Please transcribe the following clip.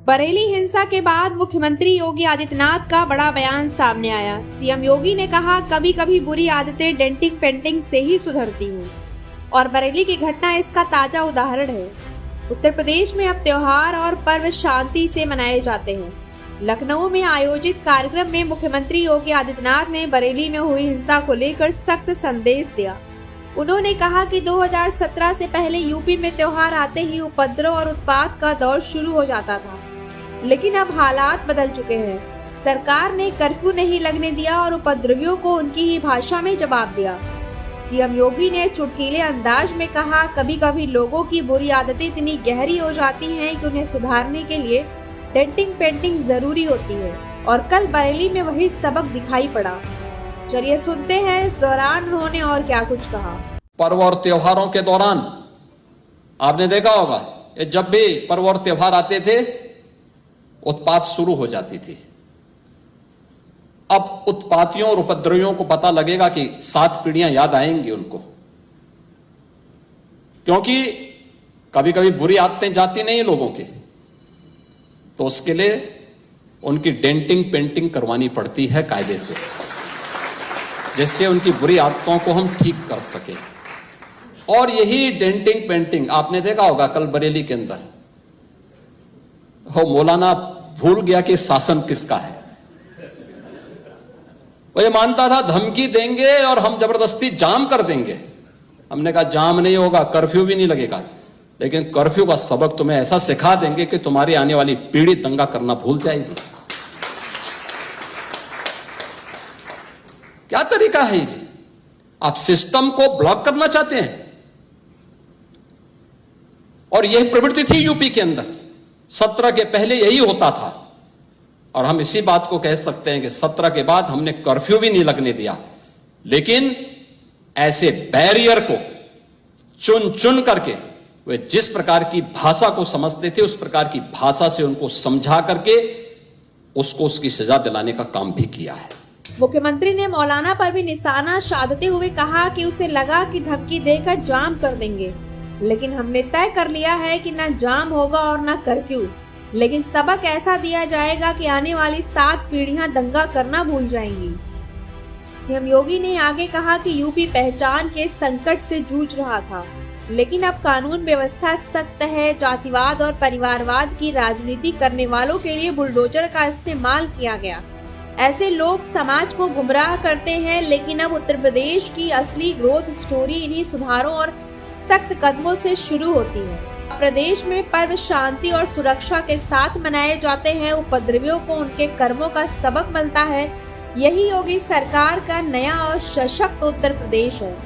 बरेली हिंसा के बाद मुख्यमंत्री योगी आदित्यनाथ का बड़ा बयान सामने आया। सीएम योगी ने कहा, कभी कभी बुरी आदतें डेंटिंग पेंटिंग से ही सुधरती हैं और बरेली की घटना इसका ताजा उदाहरण है। उत्तर प्रदेश में अब त्योहार और पर्व शांति से मनाए जाते हैं। लखनऊ में आयोजित कार्यक्रम में मुख्यमंत्री योगी आदित्यनाथ ने बरेली में हुई हिंसा को लेकर सख्त संदेश दिया। उन्होंने कहा कि 2017 से पहले यूपी में त्योहार आते ही उपद्रव और उत्पात का दौर शुरू हो जाता था, लेकिन अब हालात बदल चुके हैं। सरकार ने कर्फ्यू नहीं लगने दिया और उपद्रवियों को उनकी ही भाषा में जवाब दिया। सीएम योगी ने चुटकीले अंदाज में कहा, कभी कभी लोगों की बुरी आदतें इतनी गहरी हो जाती हैं कि उन्हें सुधारने के लिए डेंटिंग पेंटिंग जरूरी होती है और कल बरेली में वही सबक दिखाई पड़ा। चलिए सुनते हैं इस दौरान उन्होंने और क्या कुछ कहा। पर्व और त्योहारों के दौरान आपने देखा होगा, जब भी पर्व और त्योहार आते थे उत्पात शुरू हो जाती थी। अब उत्पातियों और उपद्रवियों को पता लगेगा कि 7 पीढ़ियां याद आएंगी उनको, क्योंकि कभी कभी बुरी आदतें जाती नहीं लोगों की, तो उसके लिए उनकी डेंटिंग पेंटिंग करवानी पड़ती है कायदे से, जिससे उनकी बुरी आदतों को हम ठीक कर सके। और यही डेंटिंग पेंटिंग आपने देखा होगा कल बरेली के अंदर, हो मौलाना भूल गया कि शासन किसका है। वो ये मानता था धमकी देंगे और हम जबरदस्ती जाम कर देंगे। हमने कहा जाम नहीं होगा, कर्फ्यू भी नहीं लगेगा, लेकिन कर्फ्यू का सबक तुम्हें ऐसा सिखा देंगे कि तुम्हारी आने वाली पीढ़ी दंगा करना भूल जाएगी। क्या तरीका है जी? आप सिस्टम को ब्लॉक करना चाहते हैं। और यह प्रवृत्ति थी यूपी के अंदर, 17 के पहले यही होता था। और हम इसी बात को कह सकते हैं कि 17 के बाद हमने कर्फ्यू भी नहीं लगने दिया, लेकिन ऐसे बैरियर को चुन चुन करके वे जिस प्रकार की भाषा को समझते थे उस प्रकार की भाषा से उनको समझा करके उसको उसकी सजा दिलाने का काम भी किया है। मुख्यमंत्री ने मौलाना पर भी निशाना साधते हुए कहा कि उसे लगा कि धमकी देकर जाम कर देंगे, लेकिन हमने तय कर लिया है कि न जाम होगा और न कर्फ्यू, लेकिन सबक ऐसा दिया जाएगा कि आने वाली 7 पीढ़ियां दंगा करना भूल जाएंगी। सीएम योगी ने आगे कहा कि यूपी पहचान के संकट से जूझ रहा था, लेकिन अब कानून व्यवस्था सख्त है। जातिवाद और परिवारवाद की राजनीति करने वालों के लिए बुलडोजर का इस्तेमाल किया गया। ऐसे लोग समाज को गुमराह करते हैं, लेकिन अब उत्तर प्रदेश की असली ग्रोथ स्टोरी इन्हीं सुधारों और सख्त कदमों से शुरू होती है। प्रदेश में पर्व शांति और सुरक्षा के साथ मनाए जाते हैं। उपद्रवियों को उनके कर्मों का सबक मिलता है। यही योगी सरकार का नया और सशक्त उत्तर प्रदेश है।